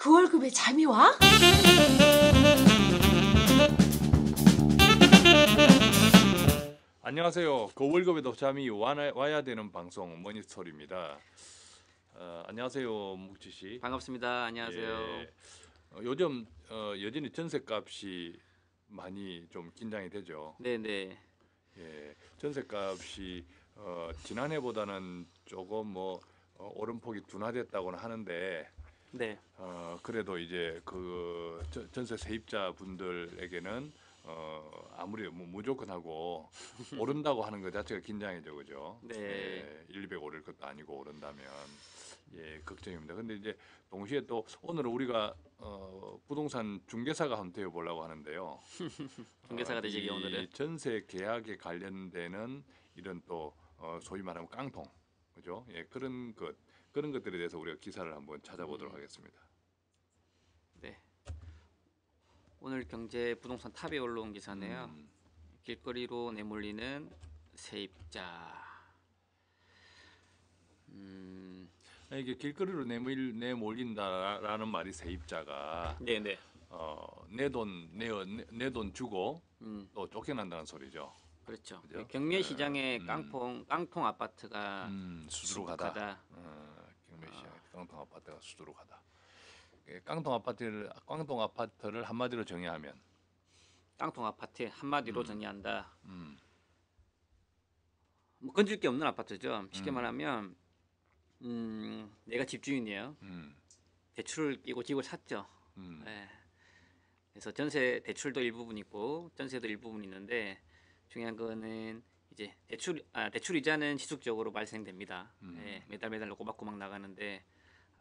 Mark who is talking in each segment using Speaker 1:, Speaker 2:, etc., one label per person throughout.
Speaker 1: 그 월급에 잠이 와?
Speaker 2: 안녕하세요. 그 월급에도 잠이 와야 되는 방송 머니스토리입니다. 안녕하세요, 묵지 씨.
Speaker 3: 반갑습니다. 안녕하세요.
Speaker 2: 예, 요즘 여전히 전셋값이 많이 좀 긴장이 되죠.
Speaker 3: 네네.
Speaker 2: 예, 전셋값이 지난해보다는 조금 오름폭이 둔화됐다고는 하는데
Speaker 3: 네.
Speaker 2: 그래도 이제 그 전세 세입자 분들에게는 아무리 무조건 하고 오른다고 하는 것 자체가 긴장이죠, 그죠?
Speaker 3: 네.
Speaker 2: 예, 1, 200 오를 것도 아니고 오른다면 예, 걱정입니다. 근데 이제 동시에 또 오늘은 우리가 부동산 중개사가 한번 되어 보려고 하는데요.
Speaker 3: 중개사가 되시기 오늘은.
Speaker 2: 전세 계약에 관련되는 이런 또 소위 말하면 깡통, 그죠? 예, 그런 것들에 대해서 우리가 기사를 한번 찾아보도록 하겠습니다.
Speaker 3: 네. 오늘 경제 부동산 탑에 올라온 기사네요. 길거리로 내몰리는 세입자.
Speaker 2: 이게 길거리로 내몰린다라는 말이 세입자가
Speaker 3: 네네.
Speaker 2: 내 돈 주고
Speaker 3: 음.
Speaker 2: 또 쫓겨난다는 소리죠.
Speaker 3: 그렇죠.
Speaker 2: 그죠?
Speaker 3: 경매 시장에 깡통 아파트가
Speaker 2: 수두로 가다. 경매 시장에 깡통 아파트가 수두로 가다. 깡통 아파트를 한마디로 정의하면
Speaker 3: 깡통 아파트 한마디로 정의한다. 뭐 건질 게 없는 아파트죠. 쉽게 말하면 내가 집주인이에요. 대출을 끼고 집을 샀죠. 네. 그래서 전세 대출도 일부분 있고 전세도 일부분 있는데 중요한 거는 이제 대출 이자는 지속적으로 발생됩니다. 네, 매달 꼬박꼬박 나가는데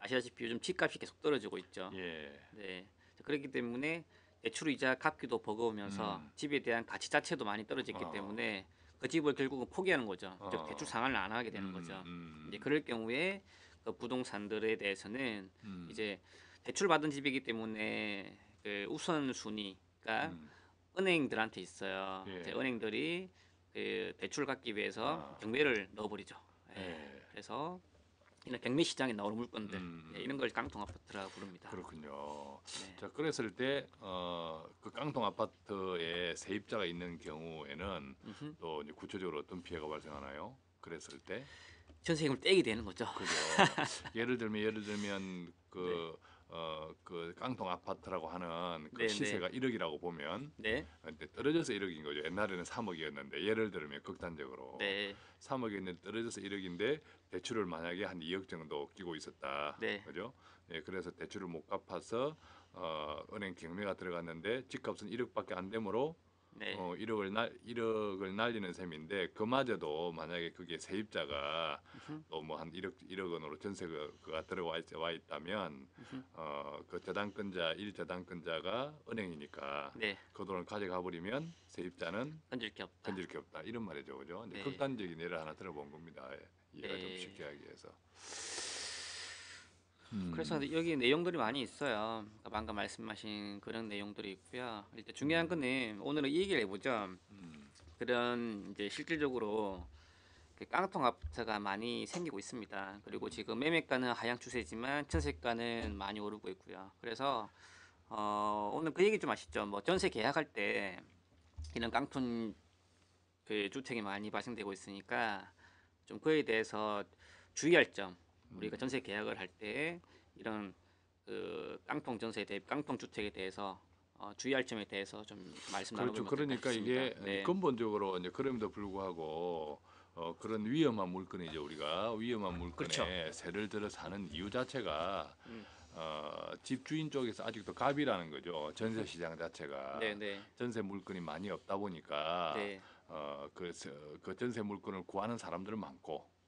Speaker 3: 아시다시피 요즘 집값이 계속 떨어지고 있죠.
Speaker 2: 예.
Speaker 3: 네. 그렇기 때문에 대출 이자 갚기도 버거우면서 집에 대한 가치 자체도 많이 떨어졌기 때문에 그 집을 결국은 포기하는 거죠. 즉 대출 상환을 안 하게 되는 거죠. 이제 그럴 경우에 그 부동산들에 대해서는 이제 대출 받은 집이기 때문에 그 우선 순위가 은행들한테 있어요.
Speaker 2: 예.
Speaker 3: 이제 은행들이 그 대출 받기 위해서 경매를 넣어버리죠.
Speaker 2: 예.
Speaker 3: 그래서 이런 경매 시장에 나오는 물건들 이런 걸 깡통 아파트라고 부릅니다.
Speaker 2: 그렇군요.
Speaker 3: 네.
Speaker 2: 자, 그랬을 때 그 깡통 아파트에 세입자가 있는 경우에는 또 이제 구체적으로 어떤 피해가 발생하나요? 그랬을 때
Speaker 3: 전세금을 떼게 되는 거죠.
Speaker 2: 그죠. 예를 들면 그 깡통 아파트라고 하는 그
Speaker 3: 네,
Speaker 2: 시세가 1억이라고 보면
Speaker 3: 네,
Speaker 2: 근데 떨어져서 1억인 거죠. 옛날에는 3억이었는데 예를 들면 극단적으로
Speaker 3: 네,
Speaker 2: 3억이었는데 떨어져서 1억인데 대출을 만약에 한 2억 정도 끼고 있었다.
Speaker 3: 네.
Speaker 2: 그죠? 예, 그래서 대출을 못 갚아서 은행 경매가 들어갔는데 집값은 1억밖에 안 되므로
Speaker 3: 네.
Speaker 2: 1억을 날리는 셈인데 그마저도 만약에 그게 세입자가 또 뭐 한 1억 원으로 전세가 들어와 있다면 그 저당권자 1저당권자가 은행이니까
Speaker 3: 네.
Speaker 2: 그 돈을 가져가 버리면 세입자는
Speaker 3: 건질 게 없다.
Speaker 2: 건질 게 없다 이런 말이죠, 그죠? 이제
Speaker 3: 네.
Speaker 2: 극단적인 예를 하나 들어본 겁니다. 예, 이해가 좀
Speaker 3: 네.
Speaker 2: 쉽게 하기 위해서.
Speaker 3: 그래서 여기 내용들이 많이 있어요. 그러니까 방금 말씀하신 그런 내용들이 있고요. 일단 중요한 거는 오늘은 이 얘기를 해보죠. 그런 이제 실질적으로 그 깡통 아파트가 많이 생기고 있습니다. 그리고 지금 매매가는 하향 추세지만 전세가는 많이 오르고 있고요. 그래서 오늘 그 얘기 좀 아시죠? 뭐 전세 계약할 때 이런 깡통 그 주택이 많이 발생되고 있으니까 좀 그에 대해서 주의할 점. 우리가 전세 계약을 할 때 이런 그 깡통 전세에 대해 깡통 주택에 대해서 주의할 점에 대해서 좀 말씀
Speaker 2: 그렇죠.
Speaker 3: 나눠보면
Speaker 2: 그러니까
Speaker 3: 어떨까
Speaker 2: 이게
Speaker 3: 싶습니다. 네.
Speaker 2: 근본적으로 이제 그럼에도 불구하고 그런 위험한 물건이죠. 우리가 위험한 물건에
Speaker 3: 그렇죠.
Speaker 2: 세를 들어 사는 이유 자체가 집주인 쪽에서 아직도 갑이라는 거죠. 전세 시장 자체가
Speaker 3: 네, 네.
Speaker 2: 전세 물건이 많이 없다 보니까
Speaker 3: 네.
Speaker 2: 그 전세 물건을 구하는 사람들은 많고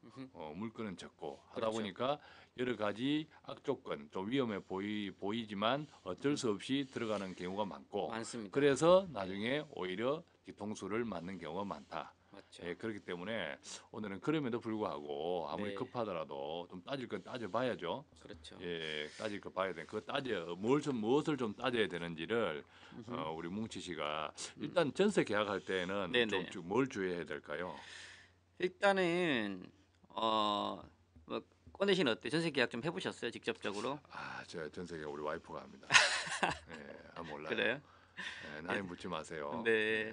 Speaker 2: 물건은 적고 하다
Speaker 3: 그렇죠.
Speaker 2: 보니까 여러 가지 악조건 좀 위험해 보이지만 어쩔 수 없이 들어가는 경우가 많고
Speaker 3: 많습니다.
Speaker 2: 그래서 나중에 오히려 뒤통수를 맞는 경우가 많다.
Speaker 3: 맞죠.
Speaker 2: 예, 그렇기 때문에 오늘은 그럼에도 불구하고 아무리
Speaker 3: 네.
Speaker 2: 급하더라도 좀 따질 건 따져봐야죠.
Speaker 3: 그렇죠.
Speaker 2: 예, 따질 거 봐야 돼. 그거 무엇을 좀 따져야 되는지를 우리 뭉치 씨가 일단 전세 계약할 때는
Speaker 3: 네네.
Speaker 2: 뭘 주의해야 될까요?
Speaker 3: 일단은 뭐 권대 씨는 어때? 전세 계약 좀 해보셨어요? 직접적으로?
Speaker 2: 저 전세계 우리 와이프가 합니다. 몰라요.
Speaker 3: 그래요?
Speaker 2: 나이 묻지 마세요.
Speaker 3: 네.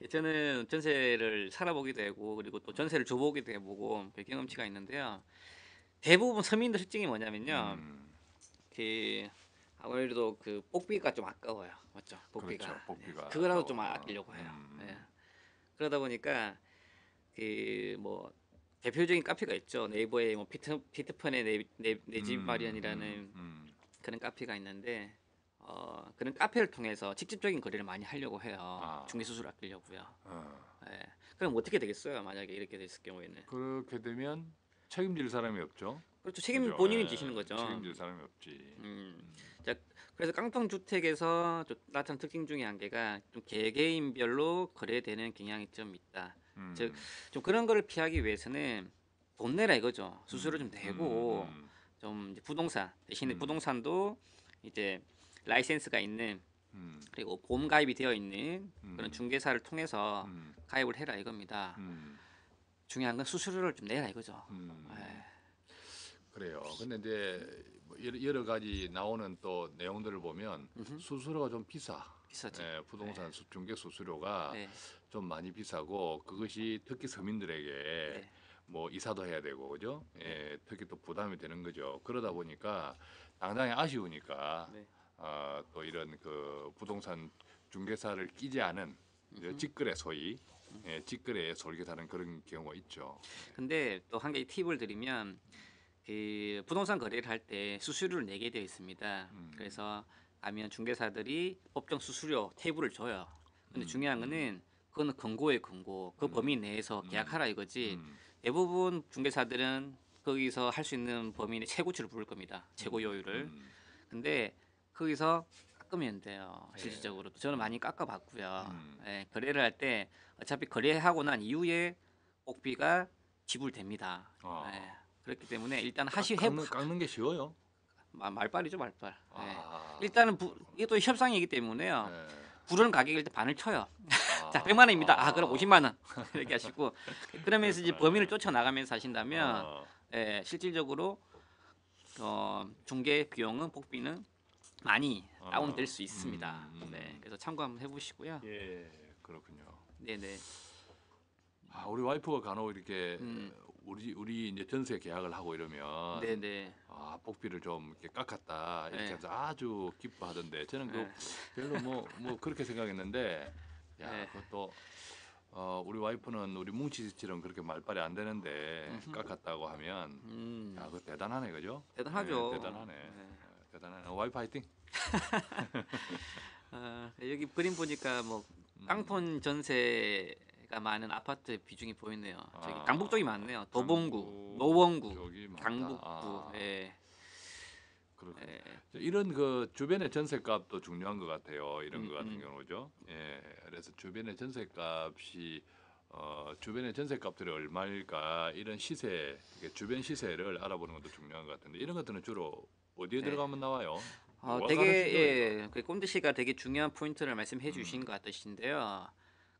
Speaker 3: 저는 전세를 살아보기도 하고 그리고 또 전세를 줘보기도 해보고 그 경험치가 있는데요. 대부분 서민들 특징이 뭐냐면요.
Speaker 2: 음,
Speaker 3: 그 아무래도 그 복비가 좀 아까워요. 맞죠? 복비가.
Speaker 2: 그렇죠. 복비가
Speaker 3: 그거라도 좀
Speaker 2: 아까워.
Speaker 3: 아끼려고 해요. 예. 그러다 보니까 그 뭐 대표적인 카페가 있죠. 네이버에 뭐 피트펀의 내 집 마련이라는 그런 카페가 있는데 그런 카페를 통해서 직접적인 거래를 많이 하려고 해요. 중개 수수료 아끼려고요. 예. 그럼 어떻게 되겠어요? 만약에 이렇게 됐을 경우에는.
Speaker 2: 그렇게 되면 책임질 사람이 없죠.
Speaker 3: 그렇죠. 책임
Speaker 2: 그죠?
Speaker 3: 본인이 지시는 거죠.
Speaker 2: 책임질 사람이 없지.
Speaker 3: 자, 그래서 깡통 주택에서 나타난 특징 중에 한 개가 좀 개개인별로 거래되는 경향이 좀 있다. 즉, 좀 그런 거를 피하기 위해서는 돈 내라 이거죠. 수수료 좀 내고 좀 이제 부동산 대신에 부동산도 이제 라이센스가 있는 그리고 보험 가입이 되어 있는 그런 중개사를 통해서 가입을 해라 이겁니다. 중요한 건 수수료를 좀 내라 이거죠. 예.
Speaker 2: 그래요. 근데 이제 뭐 여러 가지 나오는 또 내용들을 보면 수수료가 좀
Speaker 3: 비싸죠.
Speaker 2: 부동산 중개 수수료가
Speaker 3: 네.
Speaker 2: 좀 많이 비싸고 그것이 특히 서민들에게
Speaker 3: 네.
Speaker 2: 뭐 이사도 해야 되고 그죠? 특히 또 부담이 되는 거죠. 그러다 보니까 당장에 아쉬우니까
Speaker 3: 네.
Speaker 2: 또 이런 그 부동산 중개사를 끼지 않은 직거래 소위 직거래에 솔깃하는 그런 경우가 있죠.
Speaker 3: 근데 또 한 가지 팁을 드리면 그 부동산 거래를 할 때 수수료를 내게 되어 있습니다. 그래서 가면 중개사들이 법정 수수료 테이블을 줘요. 근데 중요한 거는 그거는 권고예요, 권고. 그 범위 내에서 계약하라 이거지. 대부분 중개사들은 거기서 할 수 있는 범위 내 최고치를 부를 겁니다. 최고 요율을. 근데 거기서 깎으면 돼요. 실질적으로. 저는 많이 깎아봤고요. 거래를 할 때 어차피 거래하고 난 이후에 복비가 지불됩니다. 그렇기 때문에 일단
Speaker 2: 깎는 게 쉬워요.
Speaker 3: 말빨이죠 말빨. 일단은 이게 또 협상이기 때문에요. 부르는 가격을 일단 반을 쳐요. 자 100만 원입니다. 그럼 50만 원 이렇게 하시고 그러면서 이제 범위를 쫓아 나가면서 하신다면 실질적으로 중개 비용은 복비는 많이 다운될 수 있습니다. 네, 그래서 참고 한번 해보시고요.
Speaker 2: 그렇군요.
Speaker 3: 네네.
Speaker 2: 우리 와이프가 간혹 이렇게 우리 이제 전세 계약을 하고 이러면
Speaker 3: 네네.
Speaker 2: 복비를 좀 이렇게 깎았다 이렇게
Speaker 3: 네.
Speaker 2: 해서 아주 기뻐하던데 저는
Speaker 3: 네.
Speaker 2: 별로 뭐 그렇게 생각했는데
Speaker 3: 네.
Speaker 2: 그것도 우리 와이프는 우리 뭉치씨처럼 그렇게 말빨이 안 되는데 깎았다고 하면 그거 대단하네 그죠?
Speaker 3: 대단하죠.
Speaker 2: 대단하네. 대단하네. 와이프 화이팅.
Speaker 3: 여기 그림 보니까 뭐 깡통 전세가 많은 아파트 비중이 보이네요. 저기 강북 쪽이 많네요. 도봉구, 노원구,
Speaker 2: 쪽이 많다.
Speaker 3: 강북구. 예.
Speaker 2: 그렇군요.
Speaker 3: 예.
Speaker 2: 이런 그 주변의 전세값도 중요한 것 같아요. 이런 것 같은 경우죠. 그래서 주변의 전세값이 주변의 전세값들이 얼마일까 이런 시세, 주변 시세를 알아보는 것도 중요한 것 같은데 이런 것들은 주로 어디에 들어가면 나와요? 뭐가 가르쳐줘요,
Speaker 3: 그 꼰대 씨가 되게 중요한 포인트를 말씀해 주신 것 같으신데요.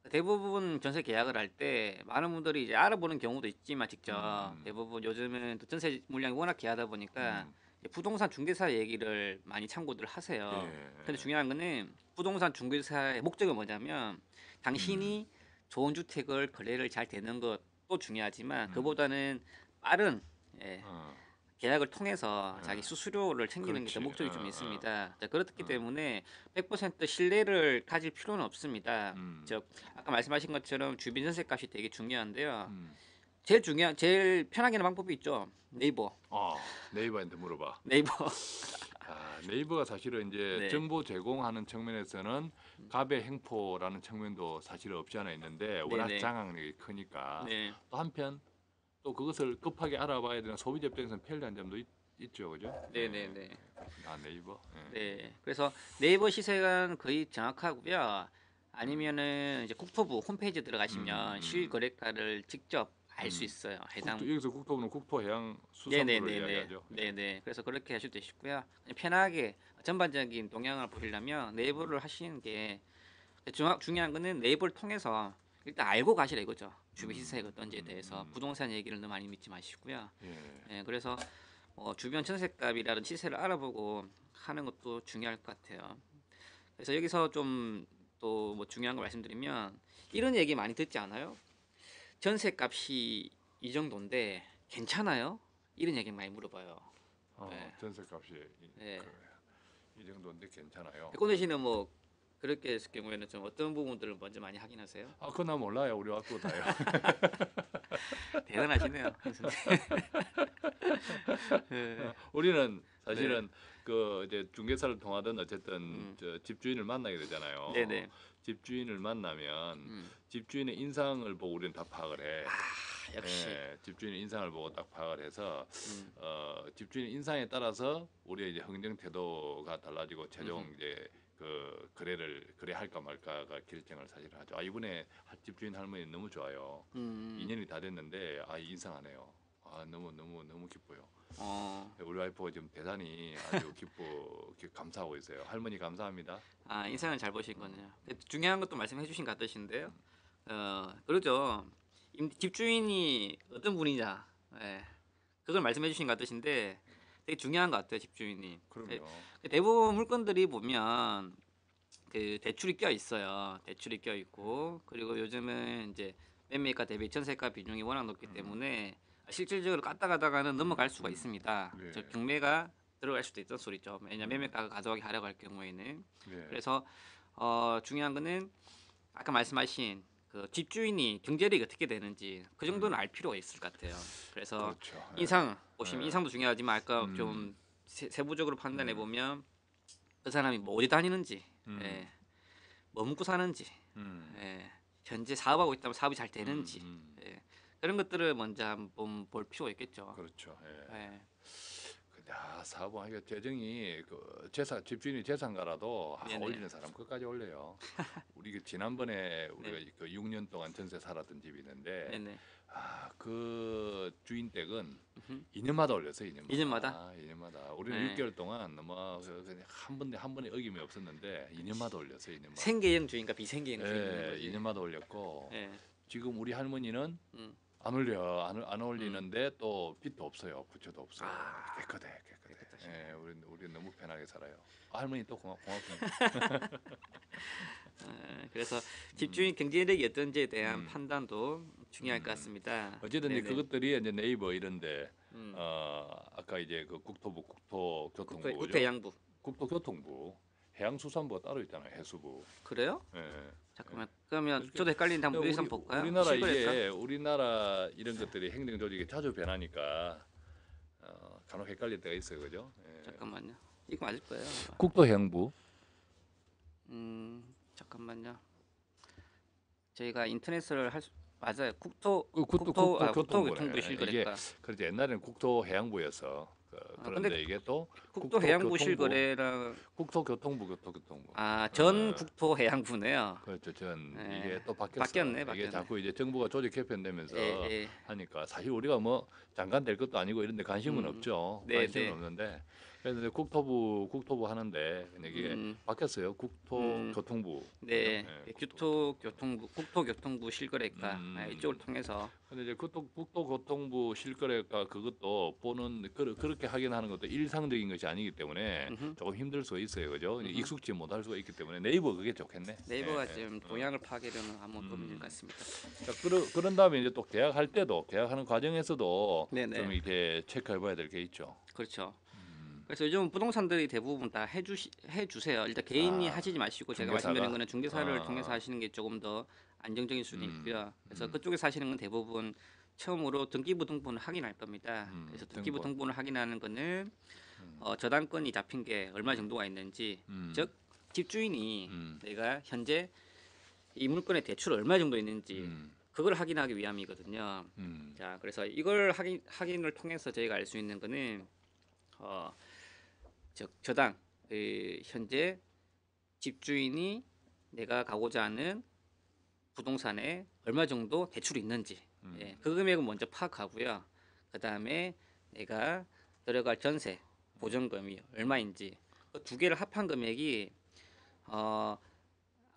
Speaker 3: 대부분 전세 계약을 할 때 많은 분들이 이제 알아보는 경우도 있지만 직접 대부분 요즘은 또 전세 물량이 워낙 귀하다 보니까 이제 부동산 중개사 얘기를 많이 참고들 하세요. 근데 중요한 거는 부동산 중개사의 목적은 뭐냐면 당신이 좋은 주택을 거래를 잘 되는 것도 중요하지만 그보다는 빠른 계약을 통해서 자기 수수료를 챙기는 게 더
Speaker 2: 그렇지.
Speaker 3: 목적이 좀 있습니다. 자, 그렇기 때문에 100% 신뢰를 가질 필요는 없습니다. 즉 아까 말씀하신 것처럼 주변 전세값이 되게 중요한데요. 제일 편하게 하는 방법이 있죠. 네이버.
Speaker 2: 네이버한테 물어봐.
Speaker 3: 네이버.
Speaker 2: 네이버가 사실은 이제
Speaker 3: 네.
Speaker 2: 정보 제공하는 측면에서는 갑의 행포라는 측면도 사실 없지 않아 있는데 워낙
Speaker 3: 네네.
Speaker 2: 장악력이 크니까
Speaker 3: 네.
Speaker 2: 또 한편 또 그것을 급하게 알아봐야 되는 소비자 입장에서는 편리한 점도 있죠, 그죠?
Speaker 3: 네네네.
Speaker 2: 네이버.
Speaker 3: 네. 그래서 네이버 시세가 거의 정확하고요. 아니면은 이제 국토부 홈페이지 들어가시면 실거래가를 직접 알 수 있어요. 해당.
Speaker 2: 여기서 국토부는 국토해양수산부를 이야기하죠.
Speaker 3: 네네. 그래서 그렇게 하셔도 되시고요. 그냥 편하게 전반적인 동향을 보시려면 네이버를 하시는 게 중요한 거는 네이버를 통해서 일단 알고 가시라 이거죠. 주변 시세가 어떤지에 대해서 부동산 얘기를 너무 많이 믿지 마시고요.
Speaker 2: 예.
Speaker 3: 예, 그래서 주변 전세값이라든 시세를 알아보고 하는 것도 중요할 것 같아요. 그래서 여기서 좀 또 뭐 중요한 거 말씀드리면 이런 얘기 많이 듣지 않아요? 전세값이 이 정도인데 괜찮아요? 이런 얘기 많이 물어봐요. 네.
Speaker 2: 전세값이
Speaker 3: 네.
Speaker 2: 이 정도인데 괜찮아요.
Speaker 3: 백건우 씨는 뭐 그렇게 했을 경우에는 좀 어떤 부분들을 먼저 많이 확인하세요?
Speaker 2: 그건 나 몰라요. 우리 학교 다요.
Speaker 3: 대단하시네요, 선생님.
Speaker 2: 우리는 사실은 그 이제 중개사를 통하든 어쨌든 저 집주인을 만나게 되잖아요.
Speaker 3: 네네.
Speaker 2: 집주인을 만나면
Speaker 3: 음.
Speaker 2: 집주인의 인상을 보고 우리는 다 파악을 해.
Speaker 3: 역시.
Speaker 2: 예, 집주인의 인상을 보고 딱 파악을 해서
Speaker 3: 음.
Speaker 2: 집주인의 인상에 따라서 우리의 이제 흥정 태도가 달라지고 최종 이제 그 거래할까 말까가 결정을 사실 하죠. 이번에 집주인 할머니 너무 좋아요. 2년이 다 됐는데 인상하네요. 너무 기뻐요. 우리 와이프가 지금 대단히 아주 감사하고 있어요. 할머니 감사합니다.
Speaker 3: 인상을 잘 보신 거네요. 중요한 것도 말씀해 주신 것 같으신데요. 그러죠. 집주인이 어떤 분이냐, 예, 그걸 말씀해 주신 것 같으신데 되게 중요한 것 같아요, 집주인이.
Speaker 2: 그럼요.
Speaker 3: 대부분 물건들이 보면 그 대출이 껴 있어요. 대출이 껴 있고 그리고 요즘은 이제 매매가 대비 전세가 비중이 워낙 높기 때문에 실질적으로 갔다 가다가는 넘어갈 수가 있습니다.
Speaker 2: 네.
Speaker 3: 저 경매가 들어갈 수도 있다는 소리죠. 왜냐면 매매가가 가져가기 하려고 할 경우에는.
Speaker 2: 네.
Speaker 3: 그래서 중요한 거는 아까 말씀하신 그 집주인이 경제력이 어떻게 되는지 그 정도는 알 필요가 있을 것 같아요. 그래서
Speaker 2: 그렇죠.
Speaker 3: 인상 보시면
Speaker 2: 네.
Speaker 3: 인상도 중요하지만 아까 좀 세부적으로 판단해 보면 그 사람이 뭐 어디 다니는지, 예, 뭐 먹고 사는지, 예, 현재 사업하고 있다면 사업이 잘 되는지, 예, 그런 것들을 먼저 한번 볼 필요가 있겠죠.
Speaker 2: 그렇죠. 예.
Speaker 3: 예.
Speaker 2: 사업은 하기가 재정이 그 집주인이 재산가라도
Speaker 3: 네네.
Speaker 2: 올리는 사람 끝까지 올려요. 우리 지난번에 우리가
Speaker 3: 네.
Speaker 2: 그 6년 동안 전세 살았던 집이 있는데
Speaker 3: 네네.
Speaker 2: 그 주인 댁은 2년마다 올렸어요. 2년마다. 2년마다. 우리는
Speaker 3: 네.
Speaker 2: 6개월 동안 그냥 한 번에 어김이 없었는데 2년마다 올렸어요. 2년마다.
Speaker 3: 생계형 주인과 비생계형 주인인
Speaker 2: 예,
Speaker 3: 거지.
Speaker 2: 2년마다 올렸고
Speaker 3: 예.
Speaker 2: 지금 우리 할머니는
Speaker 3: 음.
Speaker 2: 안 올려 안 올리는데 또 빚도 없어요. 부채도 없어요. 깨끗해.
Speaker 3: 깨끗하시네.
Speaker 2: 예, 우리 너무 편하게 살아요. 할머니 또 고맙습니다.
Speaker 3: 그래서 집주인 경제력이 어떤지에 대한 판단도 중요할 것 같습니다.
Speaker 2: 어쨌든 이제
Speaker 3: 네네.
Speaker 2: 그것들이 이제 네이버 이런데
Speaker 3: 음.
Speaker 2: 아까 이제 그 국토교통부
Speaker 3: 국토해양부.
Speaker 2: 국토교통부 해양수산부가 따로 있잖아요. 해수부.
Speaker 3: 그래요?
Speaker 2: 예.
Speaker 3: 잠깐만. 그러면 저도 헷갈리는데 한번 여기서 한번 볼까요?
Speaker 2: 우리나라
Speaker 3: 실거래가?
Speaker 2: 이게 우리나라 이런 것들이 행정 조직이 자주 변하니까 간혹 헷갈릴 때가 있어요, 그죠? 예.
Speaker 3: 잠깐만요. 이거 맞을 거예요.
Speaker 2: 국토해양부.
Speaker 3: 잠깐만요. 저희가 인터넷을 맞아요.
Speaker 2: 국토교통부네.
Speaker 3: 국토교통부 실거래가.
Speaker 2: 그렇지 옛날에는 국토해양부였어. 그런데
Speaker 3: 근데
Speaker 2: 이게 또
Speaker 3: 국토해양부 실거래랑
Speaker 2: 국토교통부.
Speaker 3: 전 국토해양부네요.
Speaker 2: 그렇죠.
Speaker 3: 예.
Speaker 2: 이게 또
Speaker 3: 바뀌었네.
Speaker 2: 이게 자꾸 이제 정부가 조직 개편되면서
Speaker 3: 예.
Speaker 2: 하니까 사실 우리가 뭐 장관 될 것도 아니고 이런데 관심은 없죠.
Speaker 3: 네,
Speaker 2: 관심은
Speaker 3: 네.
Speaker 2: 없는데 그래서 이제 국토부 하는데 이게 바뀌었어요. 국토교통부.
Speaker 3: 네,
Speaker 2: 예,
Speaker 3: 국토교통부 실거래가 이쪽을 통해서.
Speaker 2: 근데 이제 국토교통부 실거래가 그것도 그렇게 확인하는 것도 일상적인 것이 아니기 때문에 조금 힘들 수 있어요, 그죠? 익숙지 못할 수가 있기 때문에 네이버 그게 좋겠네.
Speaker 3: 네이버가
Speaker 2: 예,
Speaker 3: 지금 동향을 파악하려는 한번 도움이 될 것 같습니다.
Speaker 2: 자, 그런 다음에 이제 또 계약하는 과정에서도
Speaker 3: 네네.
Speaker 2: 좀 이렇게 체크해봐야 될 게 있죠.
Speaker 3: 그렇죠. 그래서 요즘 부동산들이 대부분 다 해주세요. 일단 개인이 하시지 마시고 제가
Speaker 2: 중개사가?
Speaker 3: 말씀드린 거는 중개사를 통해서 하시는 게 조금 더 안정적일 수는 있고요. 그래서 그쪽에서 하시는 건 대부분 처음으로 등기부 등본을 확인할 겁니다. 그래서 등기부 등본을 확인하는 거는 저당권이 잡힌 게 얼마 정도가 있는지, 즉 집주인이 내가 현재 이 물건의 대출 얼마 정도 있는지 그걸 확인하기 위함이거든요. 자, 그래서 이걸 확인을 통해서 저희가 알 수 있는 거는 즉 저당 현재 집주인이 내가 가고자 하는 부동산에 얼마 정도 대출이 있는지, 예, 그 금액은 먼저 파악하고요. 그 다음에 내가 들어갈 전세 보증금이 얼마인지 그 두 개를 합한 금액이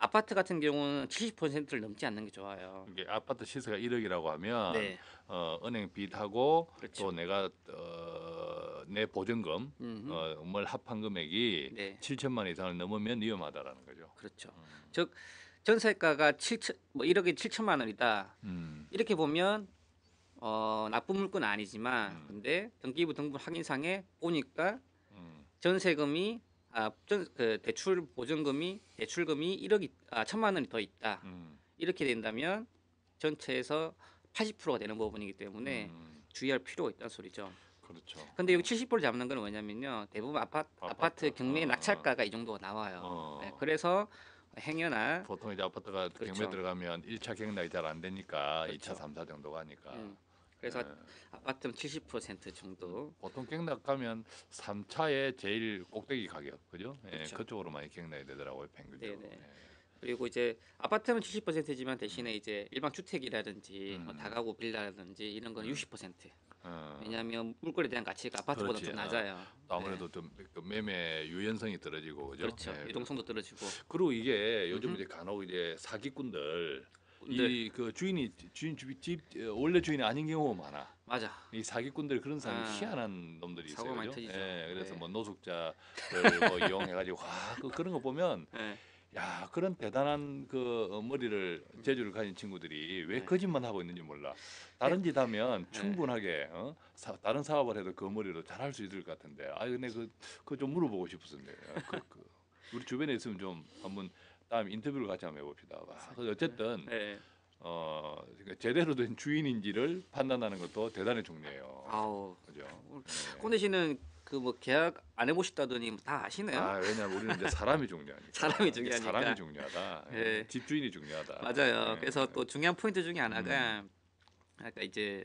Speaker 3: 아파트 같은 경우는 70%를 넘지 않는 게 좋아요.
Speaker 2: 이게 아파트 시세가 1억이라고 하면
Speaker 3: 네,
Speaker 2: 은행 빚하고
Speaker 3: 그렇죠.
Speaker 2: 또 내가 내 보증금
Speaker 3: 음,
Speaker 2: 뭘 합한 금액이
Speaker 3: 네,
Speaker 2: 7천만 원 이상을 넘으면 위험하다라는 거죠.
Speaker 3: 그렇죠. 즉 전세가가 1억에 7천만 원이다.
Speaker 2: 음,
Speaker 3: 이렇게 보면 나쁜 물건은 아니지만
Speaker 2: 음,
Speaker 3: 근데 등기부 등본 확인상에 보니까
Speaker 2: 음,
Speaker 3: 전세금이 그 대출 보증금이 대출금이 1억이 1천만 원이 더 있다.
Speaker 2: 음,
Speaker 3: 이렇게 된다면 전체에서 80%가 되는 부분이기 때문에 주의할 필요가 있다는 소리죠.
Speaker 2: 그렇죠.
Speaker 3: 근데 여기 70% 잡는 건 뭐냐면요. 대부분 아파트 경매 낙찰가가 이 정도가 나와요. 네,
Speaker 2: 어.
Speaker 3: 그래서 행여나
Speaker 2: 보통 이제 아파트가 경매
Speaker 3: 그렇죠.
Speaker 2: 들어가면 1차 경락이 잘 안 되니까
Speaker 3: 그렇죠.
Speaker 2: 2차, 3차 정도가 하니까.
Speaker 3: 그래서
Speaker 2: 예.
Speaker 3: 아파트는 70% 정도.
Speaker 2: 보통 경락 가면 3차에 제일 꼭대기 가격, 그죠? 예,
Speaker 3: 그렇죠.
Speaker 2: 그쪽으로 많이 경락이 되더라고요, 평균적으로.
Speaker 3: 네네.
Speaker 2: 예.
Speaker 3: 그리고 이제 아파트는 70%지만 대신에 이제 일반 주택이라든지 뭐
Speaker 2: 음.
Speaker 3: 다가구 빌라라든지 이런 건 60%.
Speaker 2: 어,
Speaker 3: 왜냐하면 물건에 대한 가치가 아파트보다
Speaker 2: 그렇지.
Speaker 3: 좀 낮아요.
Speaker 2: 또 아무래도
Speaker 3: 네.
Speaker 2: 좀그 매매 유연성이 떨어지고, 그죠?
Speaker 3: 그렇죠.
Speaker 2: 예.
Speaker 3: 유동성도 떨어지고.
Speaker 2: 그리고 이게 요즘 이제 간혹 이제 사기꾼들
Speaker 3: 네,
Speaker 2: 이 그 집 원래 주인이 아닌 경우가 많아.
Speaker 3: 맞아.
Speaker 2: 이 사기꾼들 그런 사람이
Speaker 3: 아,
Speaker 2: 희한한 놈들이 있어요,
Speaker 3: 사고가 많이
Speaker 2: 그죠?
Speaker 3: 터지죠.
Speaker 2: 예, 그래서
Speaker 3: 네.
Speaker 2: 뭐 노숙자를 뭐 이용해가지고 그런 거 보면
Speaker 3: 네.
Speaker 2: 야 그런 대단한 그 머리를 재주를 가진 친구들이 왜
Speaker 3: 네.
Speaker 2: 거짓말 하고 있는지 몰라. 다른 짓 하면
Speaker 3: 네.
Speaker 2: 충분하게 다른 사업을 해도 그 머리로 잘할 수 있을 것 같은데. 아 근데 그거 좀 물어보고 싶었는데. 우리 주변에 있으면 좀 한번 다음 인터뷰를 같이 한번 해봅시다. 어쨌든
Speaker 3: 네.
Speaker 2: 그러니까 제대로 된 주인인지를 판단하는 것도 대단히 중요해요.
Speaker 3: 아우.
Speaker 2: 그죠?
Speaker 3: 꼰대 씨는 그 뭐 계약 안 해보셨다더니 뭐다 아시네요.
Speaker 2: 아 왜냐면 우리는 이제 사람이 중요하니까.
Speaker 3: 사람이 중요하니까.
Speaker 2: 사람이 중요하다.
Speaker 3: 네.
Speaker 2: 집주인이 중요하다.
Speaker 3: 맞아요.
Speaker 2: 예.
Speaker 3: 그래서 또 중요한 포인트 중에 하나가 아까 이제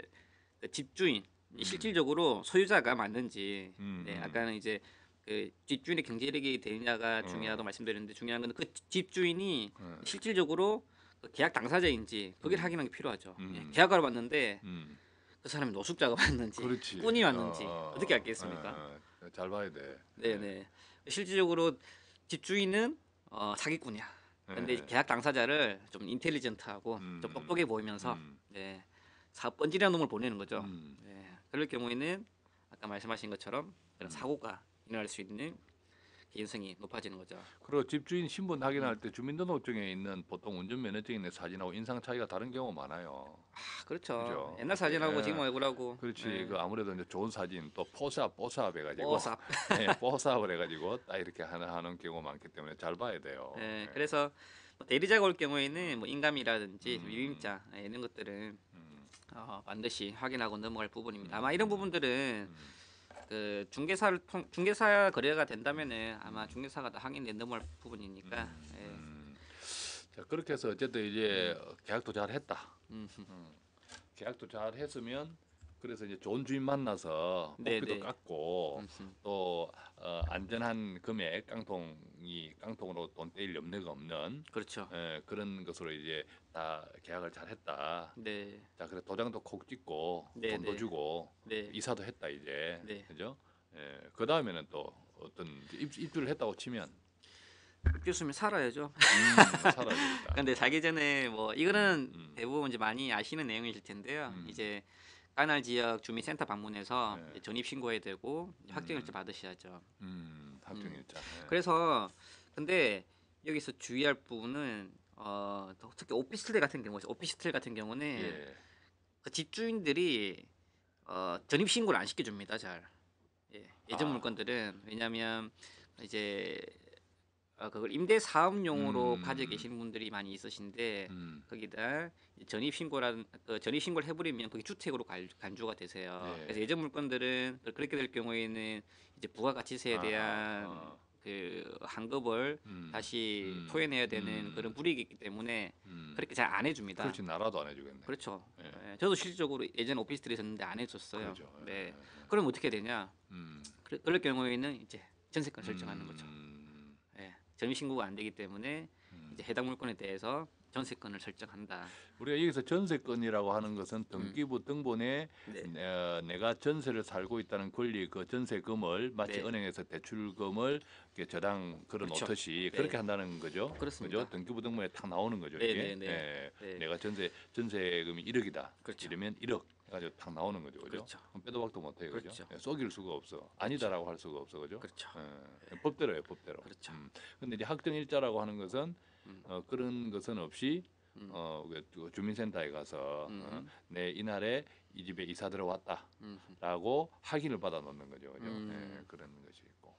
Speaker 3: 그 집주인 실질적으로 소유자가 맞는지 네, 아까는 이제 그 집주인의 경제력이 되느냐가 중요하다고 말씀드렸는데 중요한 건 그 집주인이 실질적으로 그 계약 당사자인지 거기를 확인하는 게 필요하죠. 예, 계약하러 왔는데
Speaker 2: 음,
Speaker 3: 그 사람이 노숙자가 왔는지
Speaker 2: 그렇지.
Speaker 3: 꾼이 왔는지 어떻게 알겠습니까?
Speaker 2: 잘 봐야 돼.
Speaker 3: 네네. 실질적으로 집주인은 사기꾼이야. 근데
Speaker 2: 네.
Speaker 3: 계약 당사자를 좀 인텔리전트하고 좀 똑똑해 보이면서 네, 사업 번지르한 놈을 보내는 거죠. 네, 그럴 경우에는 아까 말씀하신 것처럼 그런 사고가 일어날 수 있는 개연성이 높아지는 거죠.
Speaker 2: 그리고 집주인 신분 확인할 때 주민등록증에 있는 보통 운전면허증에 있는 사진하고 인상 차이가 다른 경우가 많아요.
Speaker 3: 그렇죠.
Speaker 2: 그죠?
Speaker 3: 옛날 사진하고
Speaker 2: 예.
Speaker 3: 지금 얼굴하고
Speaker 2: 그렇지.
Speaker 3: 네.
Speaker 2: 그 아무래도 이제 좋은 사진 또 포샵 해가지고
Speaker 3: 뽀삽.
Speaker 2: 포샵을 해가지고 딱 이렇게 하는 경우가 많기 때문에 잘 봐야 돼요.
Speaker 3: 네,
Speaker 2: 예.
Speaker 3: 그래서 뭐 대리자가 올 경우에는 뭐 인감이라든지 유임자 이런 것들은 반드시 확인하고 넘어갈 부분입니다. 아마 이런 부분들은 그 중개사 거래가 된다면은 아마 중개사가 다 확인돼 넘어갈 부분이니까. 예.
Speaker 2: 자 그렇게 해서 어쨌든 이제 계약도 잘 했다.
Speaker 3: 음.
Speaker 2: 계약도 잘 했으면 그래서 이제 좋은 주인 만나서
Speaker 3: 네,
Speaker 2: 복비도
Speaker 3: 네.
Speaker 2: 깎고 또 안전한 금액 깡통으로 돈 떼일 염려가 없는
Speaker 3: 그렇죠.
Speaker 2: 그런 것으로 이제 다 계약을 잘 했다.
Speaker 3: 네.
Speaker 2: 자 그래 도장도 콕 찍고
Speaker 3: 네,
Speaker 2: 돈도
Speaker 3: 네.
Speaker 2: 주고
Speaker 3: 네.
Speaker 2: 이사도 했다 이제
Speaker 3: 네.
Speaker 2: 그죠? 그 다음에는 또 어떤 입주를 했다고 치면
Speaker 3: 교수님 살아야죠.
Speaker 2: 살아야겠다.
Speaker 3: 근데 자기 전에 뭐 이거는 대부분 이제 많이 아시는 내용이실 텐데요. 이제 관할 지역 주민센터 방문해서
Speaker 2: 네.
Speaker 3: 이제 전입 신고해야 되고 확정일자 받으셔야죠.
Speaker 2: 합정일자.
Speaker 3: 그래서 근데 여기서 주의할 부분은 특히 오피스텔 같은 경우는
Speaker 2: 예.
Speaker 3: 그 집주인들이 전입 신고를 안 시켜줍니다. 잘. 예전
Speaker 2: 아.
Speaker 3: 물건들은 왜냐하면 이제 그걸 임대 사업용으로 가지고 계시는 분들이 많이 있으신데 거기다 전입 신고라는 전입 신고를 해버리면 그게 주택으로 간주가 되세요.
Speaker 2: 네.
Speaker 3: 그래서 예전 물건들은 그렇게 될 경우에는 이제 부가가치세에 대한 그 환급을 다시 토해내야 되는 그런 불이익이 있기 때문에 그렇게 잘 안 해줍니다.
Speaker 2: 그렇지 나라도 안 해주겠네.
Speaker 3: 그렇죠. 예, 저도 실질적으로 예전 오피스텔에 있었는데 안 해줬어요.
Speaker 2: 그렇죠.
Speaker 3: 네. 그럼 어떻게 되냐?
Speaker 2: 음.
Speaker 3: 그럴 경우에는 이제 전세권 설정하는 거죠. 예, 전입 신고가 안 되기 때문에 이제 해당 물건에 대해서 전세권을 설정한다.
Speaker 2: 우리가 여기서 전세권이라고 하는 것은 등기부 등본에
Speaker 3: 네.
Speaker 2: 내가 전세를 살고 있다는 권리 그 전세금을 마치
Speaker 3: 네.
Speaker 2: 은행에서 대출금을 이렇게 저당 걸어
Speaker 3: 그렇죠.
Speaker 2: 놓듯이
Speaker 3: 네.
Speaker 2: 그렇게 한다는 거죠.
Speaker 3: 그렇습니다.
Speaker 2: 그죠? 등기부 등본에 딱 나오는 거죠.
Speaker 3: 네,
Speaker 2: 이게
Speaker 3: 네, 네.
Speaker 2: 예.
Speaker 3: 네.
Speaker 2: 내가 전세금이 1억이다.
Speaker 3: 그렇죠.
Speaker 2: 이러면 1억 해가지고 딱 나오는 거죠. 그죠?
Speaker 3: 그렇죠.
Speaker 2: 그럼 빼도 박도 못해요. 그죠?
Speaker 3: 그렇죠.
Speaker 2: 예, 속일 수가 없어. 아니다라고 할 수가 없어. 그죠?
Speaker 3: 그렇죠.
Speaker 2: 법대로예요. 법대로.
Speaker 3: 그렇죠.
Speaker 2: 근데 이제 확정일자라고 하는 것은 그런 것은 없이
Speaker 3: 음.
Speaker 2: 그 주민센터에 가서 내 이날에 이 집에 이사 들어왔다라고
Speaker 3: 음.
Speaker 2: 확인을 받아 놓는 거죠. 그죠?
Speaker 3: 음.
Speaker 2: 예, 그런 것이 있고.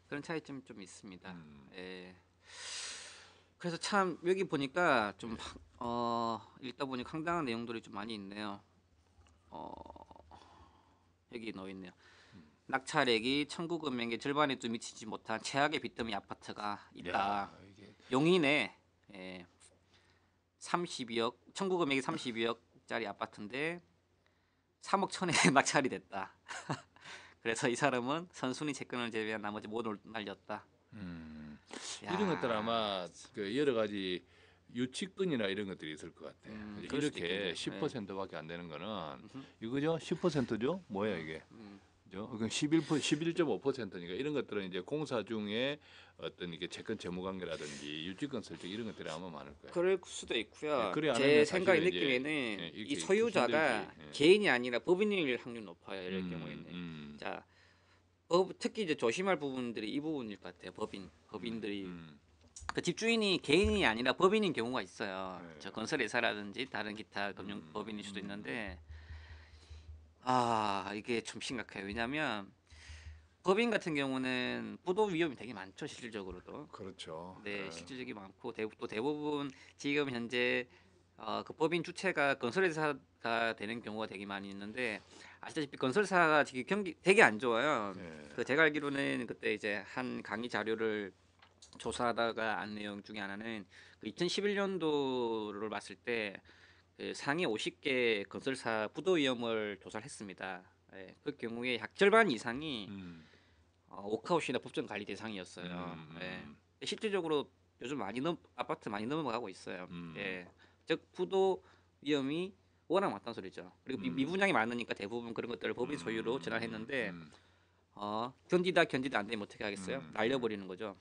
Speaker 3: 그런 차이점이 좀 있습니다.
Speaker 2: 음.
Speaker 3: 예. 그래서 참 여기 보니까 좀 읽다 보니 황당한 내용들이 좀 많이 있네요. 여기 넣어 있네요. 낙찰액이 청구 금액의 절반에도 미치지 못한 최악의 빚더미 아파트가 있다.
Speaker 2: 야, 이게
Speaker 3: 용인에 32억 청구 금액이 32억짜리 아파트인데 3억 천에 낙찰이 됐다. 그래서 이 사람은 선순위 채권을 제외한 나머지 모두 날렸다. 야.
Speaker 2: 이런 것들 아마 그 여러 가지 유치권이나 이런 것들이 있을 것 같아요.
Speaker 3: 그럴 수도
Speaker 2: 이렇게
Speaker 3: 있겠네요.
Speaker 2: 10%밖에 안 되는 거는 이거죠? 10%죠? 뭐야 이게?
Speaker 3: 음.
Speaker 2: 그죠? 그럼 11.5%니까 이런 것들은 이제 공사 중에 어떤 이게 채권 채무 관계라든지 유치권 설정 이런 것들이 아마 많을 거예요.
Speaker 3: 그럴 수도 있고요.
Speaker 2: 예, 그래 안
Speaker 3: 제
Speaker 2: 하면
Speaker 3: 생각의
Speaker 2: 사실은 이제,
Speaker 3: 느낌에는
Speaker 2: 예,
Speaker 3: 이
Speaker 2: 이렇게
Speaker 3: 소유자가
Speaker 2: 힘들지. 예.
Speaker 3: 개인이 아니라 법인일 확률이 높아요. 이럴 경우에는. 자, 특히 이제 조심할 부분들이 이 부분일 것 같아요. 법인들이 그 집주인이 개인이 아니라 법인인 경우가 있어요.
Speaker 2: 네.
Speaker 3: 저 건설회사라든지 다른 기타 금융 법인일 수도 있는데 이게 좀 심각해요. 왜냐하면 법인 같은 경우는 부도 위험이 되게 많죠. 실질적으로도.
Speaker 2: 그렇죠.
Speaker 3: 네, 실질적이 많고 또 대부분 지금 현재 그 법인 주체가 건설회사가 되는 경우가 되게 많이 있는데 아시다시피 건설사가 지금 경기 되게 안 좋아요.
Speaker 2: 네.
Speaker 3: 그 제가 알기로는 그때 이제 한 강의 자료를 조사하다가 안 내용 중에 하나는 그 2011년도를 봤을 때 그 상위 50개 건설사 부도 위험을 조사를 했습니다. 예, 그 경우에 약 절반 이상이 워크아웃이나 법정 관리 대상이었어요. 예. 실질적으로 요즘 아파트 많이 넘어가고 있어요. 예. 즉 부도 위험이 워낙 많다는 소리죠. 그리고 미분양이 많으니까 대부분 그런 것들을 법인 소유로 전환했는데 견디다 안 되면 어떻게 하겠어요? 날려버리는 거죠.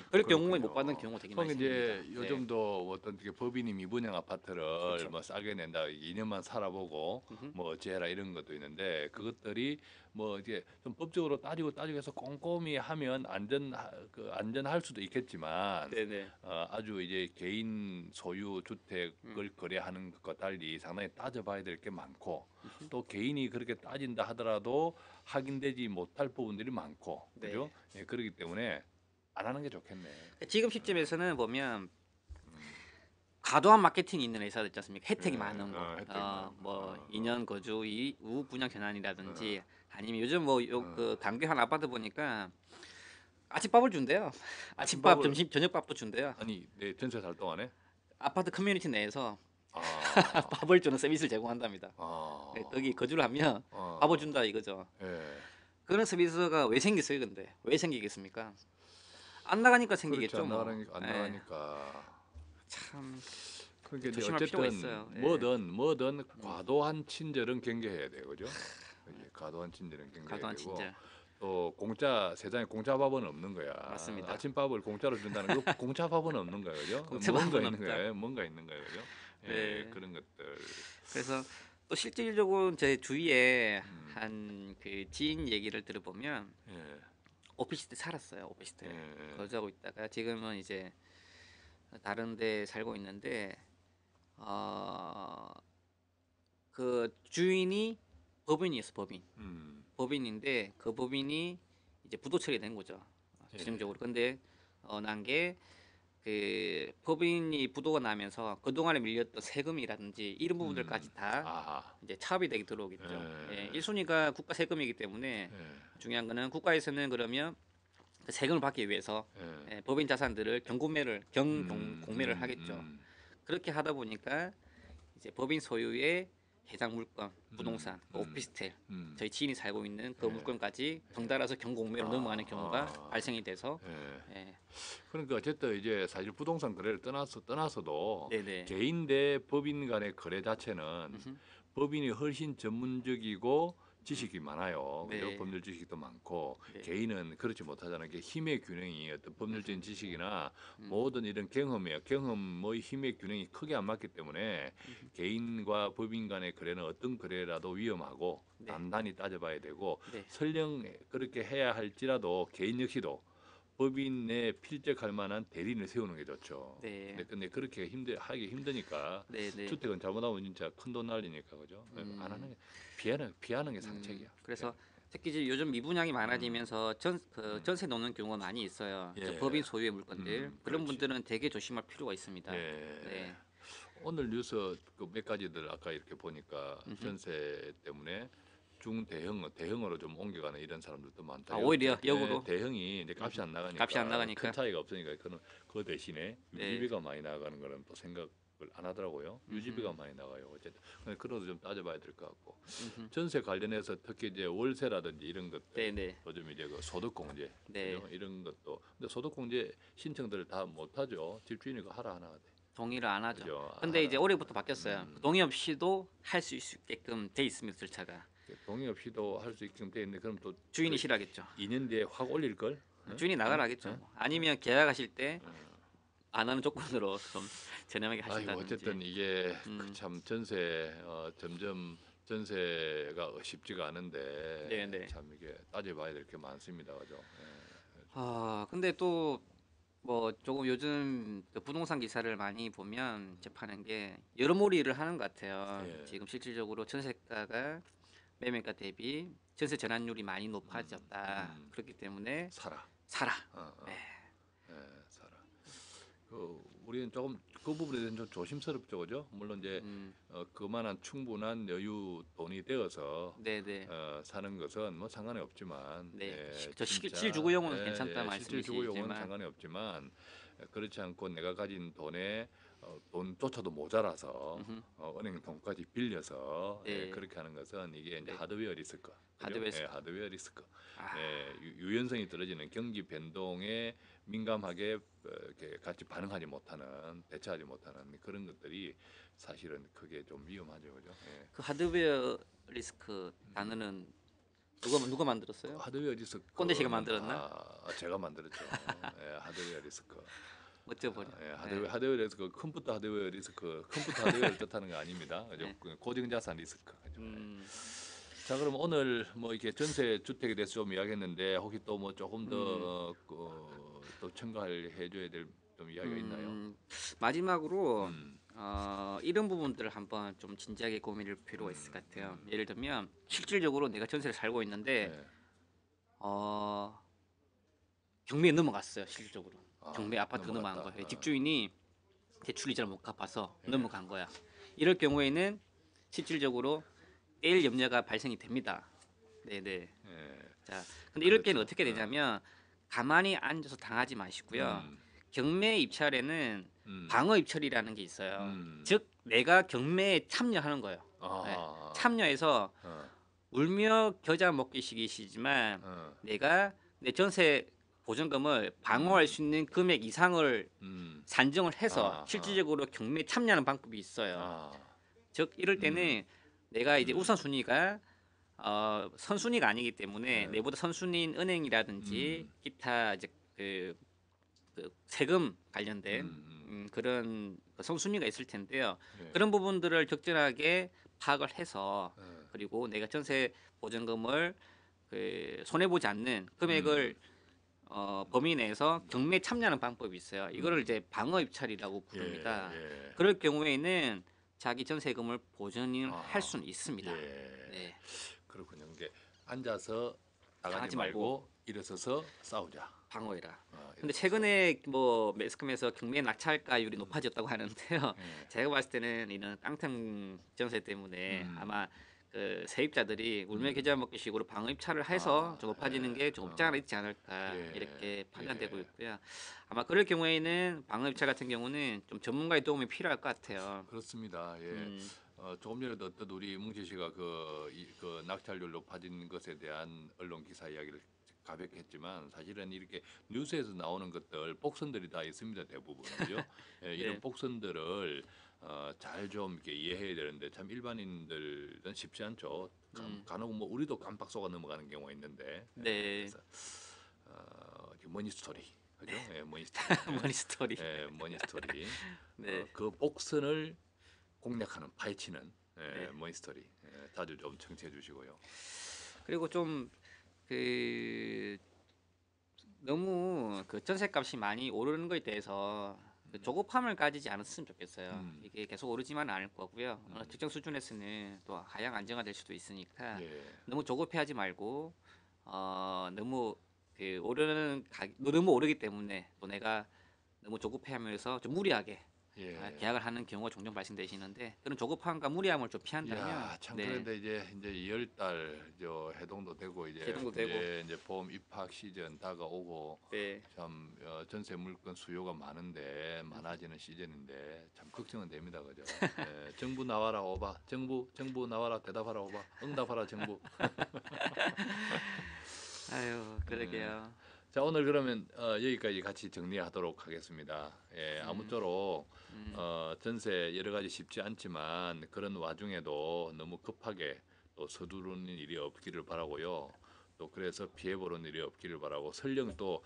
Speaker 3: 그럴 경우에 못 받는 경우가 되게
Speaker 2: 그럼
Speaker 3: 많습니다.
Speaker 2: 이제
Speaker 3: 네.
Speaker 2: 요즘도 어떤 게 법인이 미분양 아파트를
Speaker 3: 그렇죠.
Speaker 2: 뭐 싸게 낸다 2년만 살아보고 뭐 어찌해라 이런 것도 있는데 그것들이 뭐 이제 좀 법적으로 따지고 해서 꼼꼼히 하면 안전할 수도 있겠지만
Speaker 3: 네네.
Speaker 2: 아주 이제 개인 소유 주택을 거래하는 것과 달리 상당히 따져봐야 될 게 많고 또 개인이 그렇게 따진다 하더라도 확인되지 못할 부분들이 많고
Speaker 3: 네.
Speaker 2: 그죠? 예, 그렇기 때문에 안 하는 게 좋겠네.
Speaker 3: 지금 시점에서는 보면 과도한 마케팅이 있는 회사들 있지 않습니까? 혜택이 많은 거.
Speaker 2: 혜택이 많은
Speaker 3: 뭐
Speaker 2: 거.
Speaker 3: 2년 거주 이후 분양 전환이라든지 아니면 요즘 뭐 그 강규한 아파트 보니까 아침밥을 준대요. 아침밥,
Speaker 2: 아침밥을-
Speaker 3: 점심, 저녁밥도 준대요.
Speaker 2: 아니 내 전세 살 동안에
Speaker 3: 아파트 커뮤니티 내에서
Speaker 2: 아,
Speaker 3: 밥을 주는 서비스를 제공한답니다.
Speaker 2: 아,
Speaker 3: 네, 거기 거주를 하면
Speaker 2: 아,
Speaker 3: 밥을 준다 이거죠.
Speaker 2: 예.
Speaker 3: 그런 서비스가 왜 생겼어요, 근데? 왜 생기겠습니까? 안 나가니까 생기겠죠.
Speaker 2: 그렇죠.
Speaker 3: 뭐.
Speaker 2: 안
Speaker 3: 예,
Speaker 2: 나가니까.
Speaker 3: 참
Speaker 2: 그러니까 이제
Speaker 3: 조심할 필요가
Speaker 2: 어쨌든
Speaker 3: 있어요. 예.
Speaker 2: 뭐든 과도한 친절은 경계해야 돼요, 그죠? 예, 과도한 친절은 경계해야
Speaker 3: 과도한
Speaker 2: 되고
Speaker 3: 친절.
Speaker 2: 또 세상에 공짜 밥은 없는 거야.
Speaker 3: 맞습니다.
Speaker 2: 아침밥을 공짜로 준다는 거 공짜 밥은 없는 거예요, 그죠?
Speaker 3: 공짜
Speaker 2: 뭔가
Speaker 3: 밥은
Speaker 2: 있는
Speaker 3: 없다.
Speaker 2: 거예요, 뭔가 있는 거예요, 그죠? 예,
Speaker 3: 네.
Speaker 2: 그런 것들.
Speaker 3: 그래서 또 실질적으로 제 주위에 한 그 지인 얘기를 들어보면
Speaker 2: 예,
Speaker 3: 오피스텔 살았어요. 오피스텔
Speaker 2: 예,
Speaker 3: 거주하고 있다가 지금은 이제 다른데 살고 있는데 그 주인이 법인이었어. 법인인데 그 법인이 이제 부도 처리된 거죠.
Speaker 2: 예.
Speaker 3: 최종적으로. 근데 난 게 그 법인이 부도가 나면서 그동안에 밀렸던 세금이라든지 이런 부분들까지 다
Speaker 2: 아하,
Speaker 3: 이제 차압이 되게 들어오겠죠.
Speaker 2: 예.
Speaker 3: 1순위가 국가 세금이기 때문에
Speaker 2: 예,
Speaker 3: 중요한 거는 국가에서는 그러면 그 세금을 받기 위해서
Speaker 2: 예.
Speaker 3: 법인 자산들을 공매를 하겠죠. 그렇게 하다 보니까 이제 법인 소유의 해당 물건, 부동산, 오피스텔,
Speaker 2: 음.
Speaker 3: 저희 지인이 살고 있는 그
Speaker 2: 예.
Speaker 3: 물건까지 덩달아서 경공매로 넘어가는 경우가 발생이 돼서
Speaker 2: 예.
Speaker 3: 예.
Speaker 2: 그러니까 어쨌든 이제 사실 부동산 거래를 떠나서도
Speaker 3: 네네.
Speaker 2: 개인 대 법인 간의 거래 자체는
Speaker 3: 음흠.
Speaker 2: 법인이 훨씬 전문적이고 지식이 많아요.
Speaker 3: 네.
Speaker 2: 그죠? 법률 지식도 많고
Speaker 3: 네.
Speaker 2: 개인은 그렇지 못하잖아요. 그 힘의 균형이 어떤 법률적인 지식이나
Speaker 3: 음.
Speaker 2: 모든 이런 경험의 힘의 균형이 크게 안 맞기 때문에 개인과 법인 간의 거래는 어떤 거래라도 위험하고
Speaker 3: 네.
Speaker 2: 단단히 따져봐야 되고
Speaker 3: 네.
Speaker 2: 설령 그렇게 해야 할지라도 개인 역시도 법인에 필적할 만한 대리인을 세우는 게 좋죠.
Speaker 3: 네.
Speaker 2: 근데 그렇게 하기 힘드니까
Speaker 3: 네네.
Speaker 2: 주택은 잘못하면 진짜 큰 돈 날리니까 그죠. 안 하는 게 피하는 게 상책이야.
Speaker 3: 그래서 특히 이제 요즘 미분양이 많아지면서 전세 놓는 경우가 많이 있어요. 저
Speaker 2: 예.
Speaker 3: 법인 소유의 물건들 그런
Speaker 2: 그렇지.
Speaker 3: 분들은 되게 조심할 필요가 있습니다.
Speaker 2: 예.
Speaker 3: 네.
Speaker 2: 오늘 뉴스 그 몇 가지들 아까 이렇게 보니까 전세 때문에 대형으로 좀 옮겨가는 이런 사람들도 많다.
Speaker 3: 아, 오히려
Speaker 2: 예,
Speaker 3: 역으로?
Speaker 2: 대형이 이제 값이 안 나가니까
Speaker 3: 값이 안 나가니까?
Speaker 2: 큰 차이가 없으니까 그 대신에
Speaker 3: 네.
Speaker 2: 유지비가 많이 나가는 거는 또 생각을 안 하더라고요. 유지비가 많이 나가요. 어쨌든 근데 그런 것도 좀 따져봐야 될 것 같고 전세 관련해서 특히 이제 월세라든지 이런 것들
Speaker 3: 네네.
Speaker 2: 요즘 이제 그 소득공제
Speaker 3: 네.
Speaker 2: 그죠? 이런 것도 근데 소득공제 신청들을 다 못하죠. 집주인이 그 하라 하나 돼.
Speaker 3: 동의를 안 하죠.
Speaker 2: 그죠?
Speaker 3: 근데 이제
Speaker 2: 하라.
Speaker 3: 올해부터 바뀌었어요. 동의 없이도 할 수 있게끔 돼 있습니다. 절차가.
Speaker 2: 동의 없이도 할 수 있게끔 돼 있는데 그럼 또
Speaker 3: 주인이
Speaker 2: 그
Speaker 3: 싫어하겠죠.
Speaker 2: 2년 뒤에 확 올릴 걸?
Speaker 3: 주인이 나가라 하겠죠. 아니면 계약하실 때 안 하는 조건으로 좀 저렴하게
Speaker 2: 아이고
Speaker 3: 하신다든지.
Speaker 2: 어쨌든 이게 참 전세 점점 전세가 쉽지가 않은데
Speaker 3: 네네.
Speaker 2: 참 이게 따져봐야 될 게 많습니다, 그죠?
Speaker 3: 근데 또 뭐 조금 요즘 그 부동산 기사를 많이 보면 접하는 게 여러모리를 하는 것 같아요.
Speaker 2: 예.
Speaker 3: 지금 실질적으로 전세가가 매매가 대비 전세 전환율이 많이 높아졌다. 그렇기 때문에
Speaker 2: 사라.
Speaker 3: 사라.
Speaker 2: 예, 사라. 우리는 조금 그 부분에 대해서는 좀 조심스럽죠, 그죠? 물론 이제 그만한 충분한 여유 돈이 되어서
Speaker 3: 네네.
Speaker 2: 사는 것은 뭐 상관이 없지만
Speaker 3: 네.
Speaker 2: 예,
Speaker 3: 저
Speaker 2: 진짜,
Speaker 3: 실주구용은 괜찮다
Speaker 2: 실질 주거용은
Speaker 3: 말씀이시지만
Speaker 2: 상관이 없지만 그렇지 않고 내가 가진 돈에 돈조차도 모자라서 은행 돈까지 빌려서
Speaker 3: 네.
Speaker 2: 그렇게 하는 것은 이게 이제
Speaker 3: 네.
Speaker 2: 하드웨어 리스크, 그죠?
Speaker 3: 하드웨어 리스크.
Speaker 2: 하드웨어 리스크.
Speaker 3: 아.
Speaker 2: 유연성이 떨어지는 경기 변동에 민감하게 이렇게 같이 반응하지 못하는 대처하지 못하는 그런 것들이 사실은 그게 좀 위험하죠, 그죠? 예.
Speaker 3: 그 하드웨어 리스크 단어는 누가 만들었어요?
Speaker 2: 하드웨어 리스크.
Speaker 3: 꼰대 씨가 만들었나?
Speaker 2: 제가 만들었죠. 하드웨어 리스크.
Speaker 3: 어쩌버려.
Speaker 2: 하드웨어 리스크, 컴퓨터 하드웨어 리스크, 컴퓨터 하드웨어를 뜻하는 거 아닙니다. 그죠?
Speaker 3: 네.
Speaker 2: 고정자산 리스크. 그죠? 자, 그럼 오늘 뭐 이렇게 전세 주택에 대해서 좀 이야기했는데 혹시 또 뭐 조금 더 또 첨가해 줘야 될 좀 이야기가 있나요?
Speaker 3: 마지막으로 이런 부분들을 한번 좀 진지하게 고민할 필요가 있을 것 같아요. 예를 들면 실질적으로 내가 전세를 살고 있는데
Speaker 2: 네.
Speaker 3: 경매에 넘어갔어요. 실질적으로 경매 아파트
Speaker 2: 넘어갔다.
Speaker 3: 넘어간 거예요. 집주인이 대출 이자를 못 갚아서 넘어간 거야. 이럴 경우에는 실질적으로 떼일 염려가 발생이 됩니다. 네네.
Speaker 2: 예.
Speaker 3: 자, 근데 이럴
Speaker 2: 그렇죠.
Speaker 3: 때는 어떻게 되냐면 가만히 앉아서 당하지 마시고요. 경매 입찰에는 방어 입찰이라는 게 있어요. 즉 내가 경매에 참여하는 거예요. 네. 참여해서 울며 겨자 먹기식이시지만 내가 내 전세 보증금을 방어할 수 있는 금액 이상을 산정을 해서 실질적으로 경매에 참여하는 방법이 있어요. 즉 이럴 때는 내가 이제 우선순위가 선순위가 아니기 때문에 내보다 선순위인 은행이라든지 기타 이제 그 세금 관련된 그런 선순위가 있을 텐데요. 그런 부분들을 적절하게 파악을 해서 그리고 내가 전세 보증금을 손해 보지 않는 금액을 범위 내에서 경매에 참여하는 방법이 있어요. 이거를 이제 방어 입찰이라고 부릅니다. 그럴 경우에는 자기 전세금을 보전을 할 수는 있습니다. 네.
Speaker 2: 그렇군요. 이게 앉아서 나가지
Speaker 3: 당하지
Speaker 2: 말고 일어서서 싸우자.
Speaker 3: 방어해라. 근데 최근에 뭐 매스컴에서 경매 낙찰가율이 높아졌다고 하는데요. 제가 봤을 때는 이런 깡통 전세 때문에 아마 그 세입자들이 울며 겨자 먹기식으로 방입차를 해서 좀 높아지는 게 좀 없지 않아 있지 않을까
Speaker 2: 예,
Speaker 3: 이렇게 판단되고
Speaker 2: 예.
Speaker 3: 있고요. 아마 그럴 경우에는 방입차 같은 경우는 좀 전문가의 도움이 필요할 것 같아요.
Speaker 2: 그렇습니다. 예.
Speaker 3: 음,
Speaker 2: 조금 전에도 어떤 우리 뭉치 씨가 그 낙찰률 높아진 것에 대한 언론 기사 이야기를 가볍게 했지만 사실은 이렇게 뉴스에서 나오는 것들 복선들이 다 있습니다. 대부분은요. 예, 이런
Speaker 3: 네,
Speaker 2: 복선들을 잘 좀 이렇게 이해해야 되는데 참 일반인들은 쉽지 않죠. 간혹 뭐 우리도 깜빡 속아 넘어가는 경우가 있는데
Speaker 3: 네,
Speaker 2: 그래서 이렇게 머니 스토리 그죠? 예, 머니 스토리.
Speaker 3: 머니 스토리.
Speaker 2: 머니 스토리.
Speaker 3: 네,
Speaker 2: 그 복선을 공략하는 파헤치는
Speaker 3: 네.
Speaker 2: 머니 스토리 자주 좀 청취해 주시고요.
Speaker 3: 그리고 좀 그 너무 그 전셋값이 많이 오르는 거에 대해서 그 조급함을 가지지 않았으면 좋겠어요.
Speaker 2: 음,
Speaker 3: 이게 계속 오르지만은 않을 거고요. 어느 특정 수준에서는 또 하향 안정화될 수도 있으니까
Speaker 2: 예,
Speaker 3: 너무 조급해하지 말고 너무 그 오르는 너무 오르기 때문에 또 내가 너무 조급해하면서 좀 무리하게
Speaker 2: 예.
Speaker 3: 계약을 하는 경우가 종종 발생되시는데 그런 조급함과 무리함을 좀 피한다면
Speaker 2: 야, 참
Speaker 3: 네,
Speaker 2: 그런데 이제 2월달 저 해동도 되고
Speaker 3: 개동도 되고
Speaker 2: 이제 봄 입학 시즌 다가오고
Speaker 3: 네,
Speaker 2: 참 전세 물건 수요가 많아지는 시즌인데 참 걱정은 됩니다, 그죠? 예, 정부 나와라 오바, 정부 나와라 대답하라 오바, 응답하라 정부.
Speaker 3: 아유
Speaker 2: 예.
Speaker 3: 그러게요.
Speaker 2: 자, 오늘 그러면 여기까지 같이 정리하도록 하겠습니다. 예, 아무쪼록
Speaker 3: 음,
Speaker 2: 전세 여러 가지 쉽지 않지만 그런 와중에도 너무 급하게 또 서두르는 일이 없기를 바라고요. 또 그래서 피해보는 일이 없기를 바라고 설령 또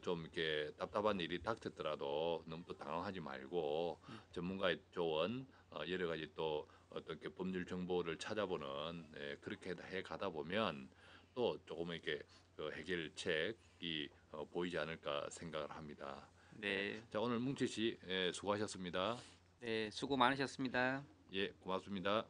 Speaker 2: 좀 이렇게 답답한 일이 닥쳤더라도 너무 또 당황하지 말고 전문가의 조언 여러 가지 또 어떻게 법률 정보를 찾아보는 그렇게 해 가다 보면 또 조금 이렇게 그 해결책이 보이지 않을까 생각을 합니다. 예.
Speaker 3: 네.
Speaker 2: 자, 오늘 뭉치 씨 수고하셨습니다.
Speaker 3: 네, 수고 많으셨습니다.
Speaker 2: 예, 고맙습니다.